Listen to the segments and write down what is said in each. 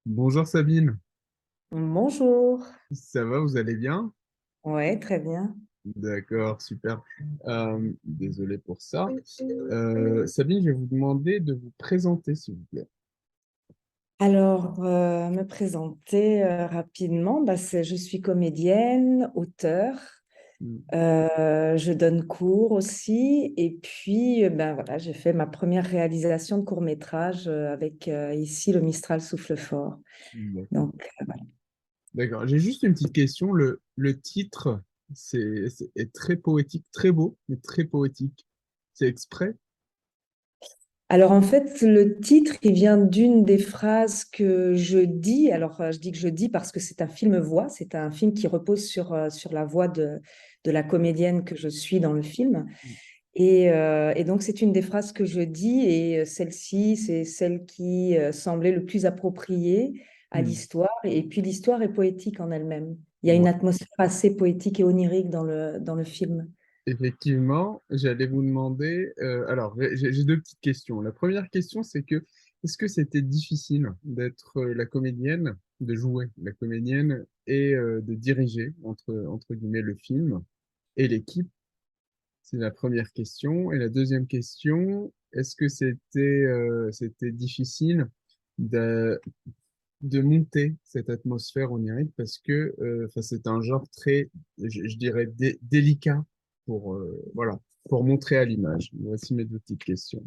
Bonjour Sabine, Bonjour. ça va, vous allez bien? Ouais, très bien. D'accord, super. Désolé pour ça. Sabine, je vais vous demander de vous présenter, s'il vous plaît. Alors, me présenter rapidement, je suis comédienne, auteure. Mm. Je donne cours aussi. Et puis, voilà, j'ai fait ma première réalisation de court-métrage avec ici le Mistral Souffle Fort. D'accord. Donc, voilà. D'accord. J'ai juste une petite question. Le titre est très poétique, très beau, mais très poétique. C'est exprès? Alors en fait, le titre, il vient d'une des phrases que je dis. Alors je dis que je dis parce que c'est un film-voix, c'est un film qui repose sur la voix de la comédienne que je suis dans le film. Et donc c'est une des phrases que je dis et celle-ci, c'est celle qui semblait le plus appropriée à Mm. l'histoire. Et puis l'histoire est poétique en elle-même. Il y a une Ouais. atmosphère assez poétique et onirique dans le film. Effectivement, j'allais vous demander. Alors, j'ai deux petites questions. La première question, c'est que est-ce que c'était difficile d'être la comédienne, de jouer la comédienne et de diriger entre guillemets le film et l'équipe? C'est la première question. Et la deuxième question, est-ce que c'était difficile de, de monter cette atmosphère onirique parce que enfin, c'est un genre très, je dirais, délicat voilà, pour montrer à l'image. Voici mes deux petites questions.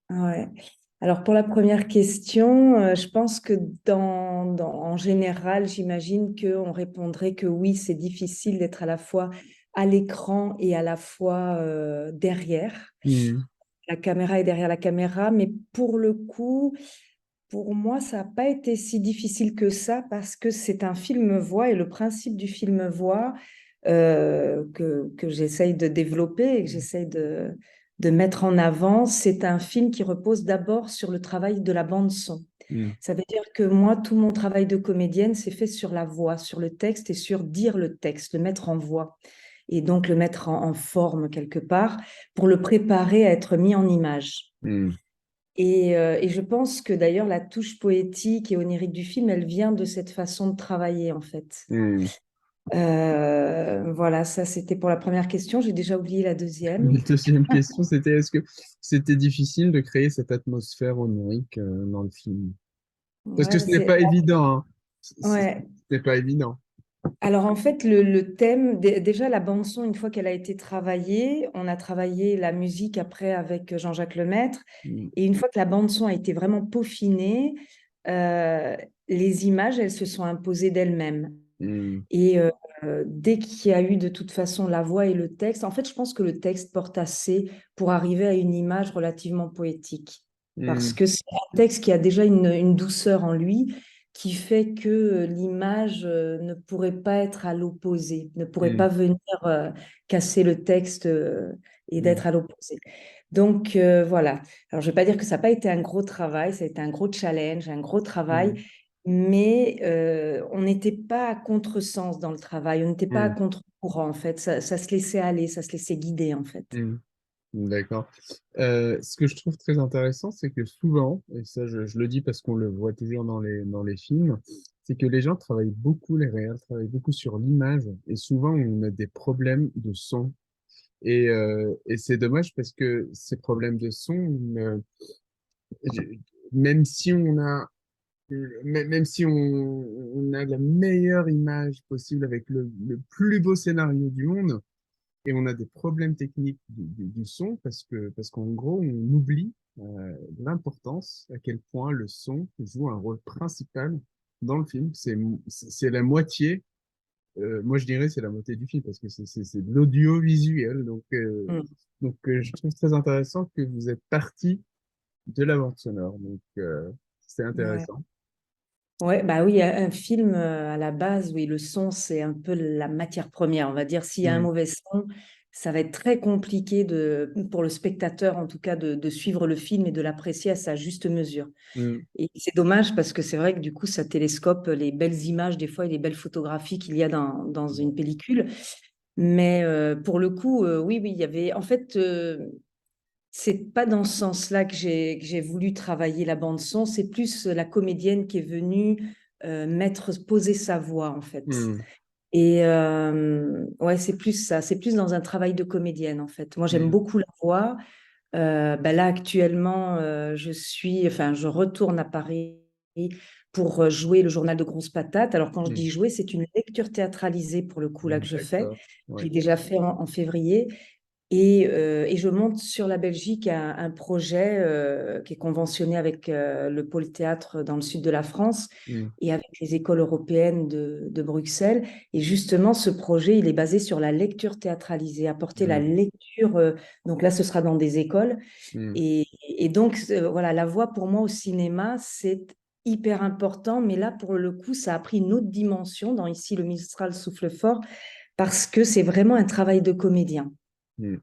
Ouais. Alors pour la première question, je pense que en général, j'imagine qu'on répondrait que oui, c'est difficile d'être à la fois à l'écran et à la fois derrière. Mhm. La caméra est derrière la caméra, mais pour le coup, pour moi, ça n'a pas été si difficile que ça parce que c'est un film-voix et le principe du film-voix que j'essaye de développer et que j'essaye de mettre en avant, c'est un film qui repose d'abord sur le travail de la bande son. Mhm. Ça veut dire que moi, tout mon travail de comédienne, c'est fait sur la voix, sur le texte et sur dire le texte, le mettre en voix et donc le mettre en forme quelque part pour le préparer à être mis en image. Mhm. Et je pense que d'ailleurs, la touche poétique et onirique du film, elle vient de cette façon de travailler, en fait. Mhm. Voilà, ça c'était pour la première question. J'ai déjà oublié la deuxième. La deuxième question, c'était est-ce que c'était difficile de créer cette atmosphère onirique dans le film? Parce que Ouais, ce n'est pas évident, hein. Ce ouais. n'est pas évident. Alors en fait, le thème, déjà la bande son, une fois qu'elle a été travaillée, on a travaillé la musique après avec Jean-Jacques Lemaître. Mhm. Et une fois que la bande son a été vraiment peaufinée, euh, les images, elles se sont imposées d'elles-mêmes. Mhm. Et dès qu'il y a eu de toute façon la voix et le texte, en fait, je pense que le texte porte assez pour arriver à une image relativement poétique. Parce Mhm. que c'est un texte qui a déjà une douceur en lui qui fait que l'image ne pourrait pas être à l'opposé, ne pourrait pas Mhm. venir casser le texte et Mhm. d'être à l'opposé. Donc voilà. Alors je ne vais pas dire que ça n'a pas été un gros travail, ça a été un gros challenge, un gros travail, Mhm. mais on n'était pas à contresens dans le travail, on n'était pas à Mhm. contre-courant en fait, ça se laissait aller, ça se laissait guider en fait. Mhm. D'accord. Ce que je trouve très intéressant, c'est que souvent, et ça je le dis parce qu'on le voit toujours dans les films, c'est que les gens travaillent beaucoup, les réals travaillent beaucoup sur l'image, et souvent on a des problèmes de son. Et c'est dommage parce que ces problèmes de son, même si on a, même si on a la meilleure image possible avec le plus beau scénario du monde, et on a des problèmes techniques du son parce qu'en gros, on oublie l'importance à quel point le son joue un rôle principal dans le film. C'est la moitié, moi je dirais c'est la moitié du film parce que c'est de l'audiovisuel. Donc je trouve très intéressant que vous êtes parti de la bande sonore. Donc c'est Ouais. intéressant. Ouais, bah oui, un film à la base, oui, le son, c'est un peu la matière première. On va dire, s'il y a un Mm, mauvais son, ça va être très compliqué pour le spectateur, en tout cas, de suivre le film et de l'apprécier à sa juste mesure. mm, Et c'est dommage parce que c'est vrai que du coup, ça télescope les belles images des fois et les belles photographies qu'il y a dans une pellicule. Mais pour le coup, oui, oui, il y avait. En fait, c'est pas dans ce sens-là que j'ai voulu travailler la bande son, c'est plus la comédienne qui est venue poser sa voix en fait. Hmm, Et ouais, c'est plus ça, c'est plus dans un travail de comédienne en fait. Moi, j'aime hmm, beaucoup la voix. Bah là, actuellement, enfin, je retourne à Paris pour jouer le journal de Grosses Patates. Alors, quand je hmm. dis jouer, c'est une lecture théâtralisée pour le coup là que je fais. D'accord. J'ai Ouais. déjà fait en février. Et je monte sur la Belgique un projet qui est conventionné avec le pôle théâtre dans le sud de la France Hmm, et avec les écoles européennes de Bruxelles. Et justement, ce projet, il est basé sur la lecture théâtralisée, apporter la hmm, lecture. Donc là, ce sera dans des écoles. hmm, Et donc, voilà, la voix pour moi au cinéma, c'est hyper important. Mais là, pour le coup, ça a pris une autre dimension dans Ici, le Mistral souffle fort, parce que c'est vraiment un travail de comédien. hmm.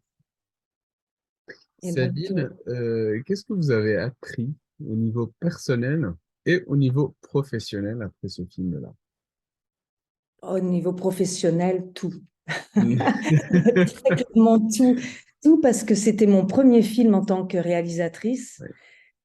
Et donc, Sabine, qu'est-ce que vous avez appris au niveau personnel et au niveau professionnel après ce film-là? au niveau professionnel, tout. Hmm. Très clairement tout. Tout parce que c'était mon premier film en tant que réalisatrice. Ouais.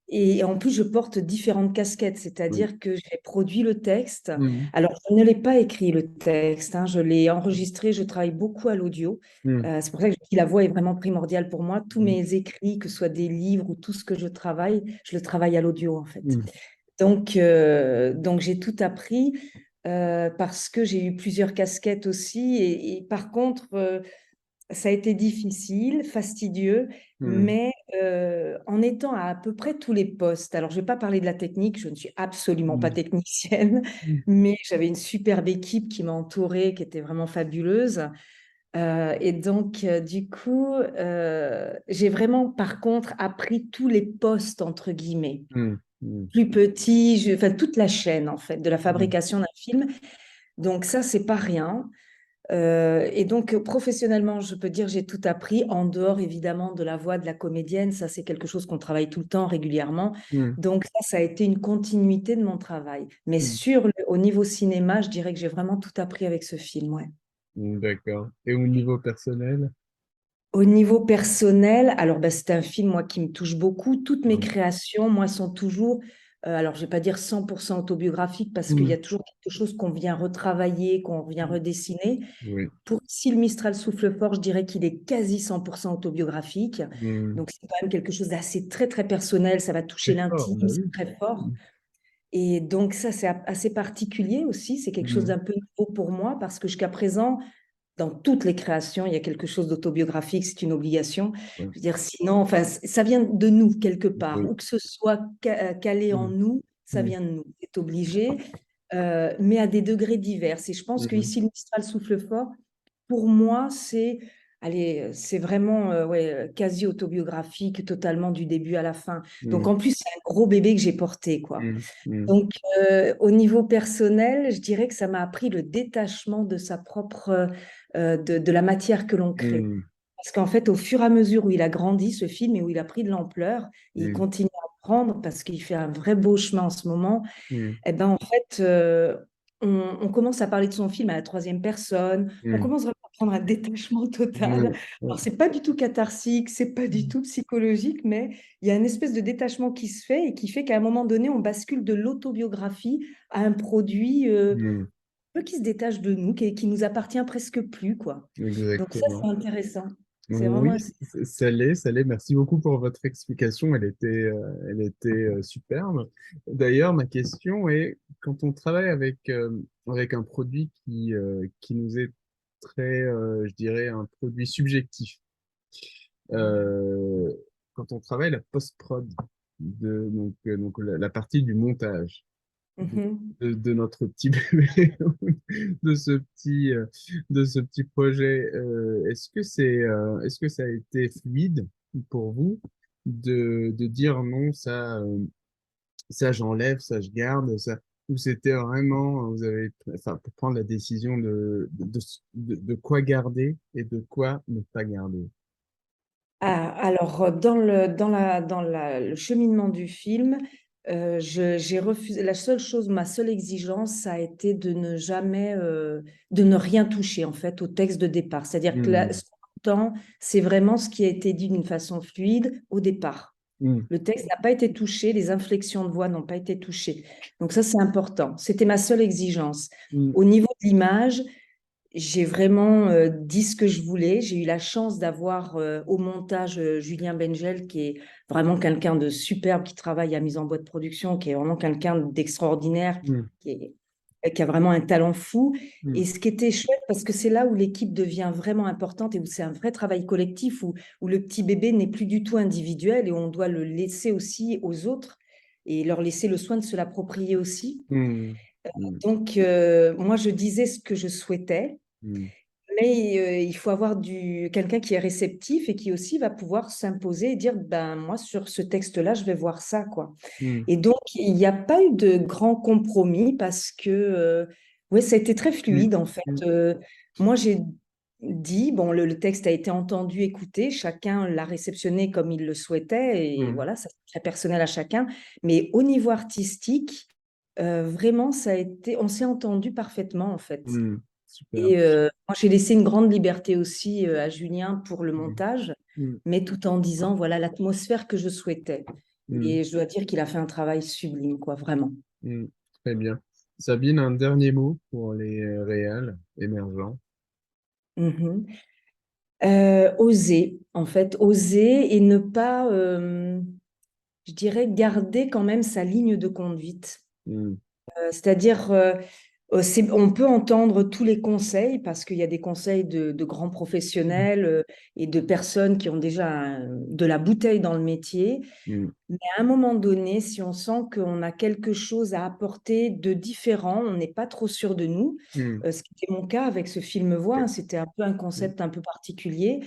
Et en plus, je porte différentes casquettes, Oui. c'est-à-dire que j'ai produit le texte. Hmm, Alors, je ne l'ai pas écrit, le texte, hein, je l'ai enregistré, je travaille beaucoup à l'audio. hmm, C'est pour ça que je dis que la voix est vraiment primordiale pour moi. Tous hmm, mes écrits, que ce soit des livres ou tout ce que je le travaille à l'audio, en fait. hmm, Donc j'ai tout appris parce que j'ai eu plusieurs casquettes aussi. Et par contre, ça a été difficile, fastidieux, hmm, mais en étant à peu près tous les postes. Alors, je ne vais pas parler de la technique, je ne suis absolument pas hmm, technicienne, hmm, mais j'avais une superbe équipe qui m'a entourée, qui était vraiment fabuleuse. Et donc, du coup, j'ai vraiment, par contre, appris tous les postes, entre guillemets hmm, hmm, plus petit, enfin toute la chaîne en fait de la hmm, fabrication d'un film. Donc ça, c'est pas rien. Et donc professionnellement, je peux dire j'ai tout appris en dehors évidemment de la voix de la comédienne. Ça, c'est quelque chose qu'on travaille tout le temps régulièrement. hmm, Donc ça a été une continuité de mon travail. Mais hmm. au niveau cinéma, je dirais que j'ai vraiment tout appris avec ce film, ouais. D'accord. Et au niveau personnel? Au niveau personnel, alors bah, c'est un film moi qui me touche beaucoup. Toutes mes Hmm, créations, moi, sont toujours, alors je vais pas dire 100% autobiographiques parce qu'il y hmm, a toujours quelque chose qu'on vient retravailler, qu'on vient redessiner. oui. Pour Si le Mistral souffle fort, je dirais qu'il est quasi 100% autobiographique. Hmm. Donc c'est quand même quelque chose d'assez très très personnel. Ça va toucher C'est fort, l'intime, bah c'est oui. très fort. Hmm, Et donc ça, c'est assez particulier aussi. C'est quelque chose hmm, d'un peu nouveau pour moi parce que jusqu'à présent, dans toutes les créations, il y a quelque chose d'autobiographique, c'est une obligation. ouais, Je veux dire, sinon, enfin, ça vient de nous quelque part, oui. ou que ce soit calé en Hmm, nous, ça hmm, vient de nous, c'est obligé, mais à des degrés divers. Et je pense que hmm, ici, le Mistral souffle fort, pour moi, allez, c'est vraiment ouais, quasi autobiographique, totalement du début à la fin. Donc hmm, en plus, c'est un gros bébé que j'ai porté, quoi. hmm, hmm, Donc, au niveau personnel, je dirais que ça m'a appris le détachement de sa propre, de la matière que l'on crée. hmm, Parce qu'en fait, au fur et à mesure où il a grandi, ce film, et où il a pris de l'ampleur, et il hmm, continue à prendre parce qu'il fait un vrai beau chemin en ce moment, hmm, eh ben, en fait, on commence à parler de son film à la troisième personne, on hmm, commence vraiment à prendre un détachement total. hmm, Alors, ouais, c'est pas du tout catharsique, c'est pas du hmm, tout psychologique, mais il y a une espèce de détachement qui se fait et qui fait qu'à un moment donné, on bascule de l'autobiographie à un produit hmm. un peu qui se détache de nous, qui nous appartient presque plus, quoi. Donc ça, c'est Exactement. intéressant. C'est vraiment Oui, ça l'est, ça l'est. Merci beaucoup pour votre explication. Elle était superbe. D'ailleurs, ma question est, quand on travaille avec un produit qui nous est très, je dirais, un produit subjectif, euh, quand on travaille la post-prod, donc la partie du montage, Mhm. de notre petit bébé, de ce petit, euh, de ce petit projet. Est-ce que ça a été fluide pour vous de dire non, ça j'enlève, ça je garde, ça, ou c'était vraiment, vous avez, enfin, pour prendre la décision de quoi garder et de quoi ne pas garder. Ah, alors, le cheminement du film, j'ai refusé. La seule chose, ma seule exigence, ça a été de ne jamais, de ne rien toucher en fait au texte de départ. C'est-à-dire que là, Hmm, important, c'est vraiment ce qui a été dit d'une façon fluide au départ. Mm, Le texte n'a pas été touché, les inflexions de voix n'ont pas été touchées. Donc ça, c'est important. C'était ma seule exigence. mm, Au niveau de l'image, j'ai vraiment dit ce que je voulais. J'ai eu la chance d'avoir au montage Julien Bengel, qui est vraiment quelqu'un de superbe, qui travaille à mise en boîte de production, qui est vraiment quelqu'un d'extraordinaire, mm, qui a vraiment un talent fou. mm, Et ce qui était chouette, parce que c'est là où l'équipe devient vraiment importante et où c'est un vrai travail collectif, où le petit bébé n'est plus du tout individuel et on doit le laisser aussi aux autres et leur laisser le soin de se l'approprier aussi. mm, mm, Donc, moi, je disais ce que je souhaitais, mm, mais il faut avoir quelqu'un qui est réceptif et qui aussi va pouvoir s'imposer et dire, ben moi, sur ce texte-là, je vais voir ça, quoi. mm, Et donc, il n'y a pas eu de grand compromis parce que, ouais, ça a été très mm, fluide, en fait. mm, Moi, j'ai dit, bon, le texte a été entendu, écouté, chacun l'a réceptionné comme il le souhaitait, et mm, voilà, ça c'est très personnel à chacun. Mais au niveau artistique, vraiment, on s'est entendu parfaitement, en fait. mm. Super. Et moi, j'ai laissé une grande liberté aussi à Julien pour le Mm, montage, mm, mais tout en disant, voilà, l'atmosphère que je souhaitais. mm, Et je dois dire qu'il a fait un travail sublime, quoi, vraiment. mm. Très bien. Sabine, un dernier mot pour les réals émergents. Mhm. Oser, en fait, oser et ne pas, je dirais, garder quand même sa ligne de conduite. Mm, C'est-à-dire, on peut entendre tous les conseils parce qu'il y a des conseils de grands professionnels et de personnes qui ont déjà de la bouteille dans le métier. mm, Mais à un moment donné, si on sent qu'on a quelque chose à apporter de différent, on n'est pas trop sûr de nous, mm, ce qui était mon cas avec ce film Voix, hein, c'était un peu un mm, concept un peu particulier,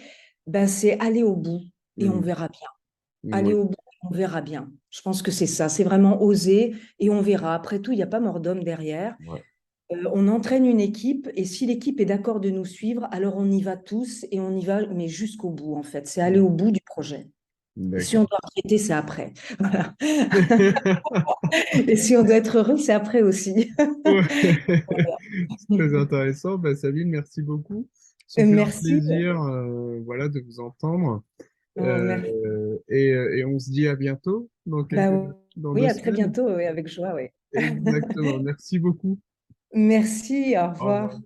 ben c'est aller au bout et on mm. verra bien. Aller Ouais, au bout, on verra bien. Je pense que c'est ça, c'est vraiment oser et on verra. Après tout, il n'y a pas mort d'homme derrière. ouais. On entraîne une équipe et si l'équipe est d'accord de nous suivre, alors on y va tous et on y va, mais jusqu'au bout en fait. C'est aller Mm. au bout du projet. Et si on D'accord. doit regretter, c'est après. Voilà. Et si on doit être heureux, c'est après aussi. Ouais. C'est très intéressant. Bah, Sabine, merci beaucoup. Ce fut un Merci. plaisir, voilà, de vous entendre. Merci. Et on se dit à bientôt Bah, dans oui, deux à très semaines. bientôt, oui, avec joie, oui. Exactement. Merci beaucoup. Merci, au Au revoir. revoir.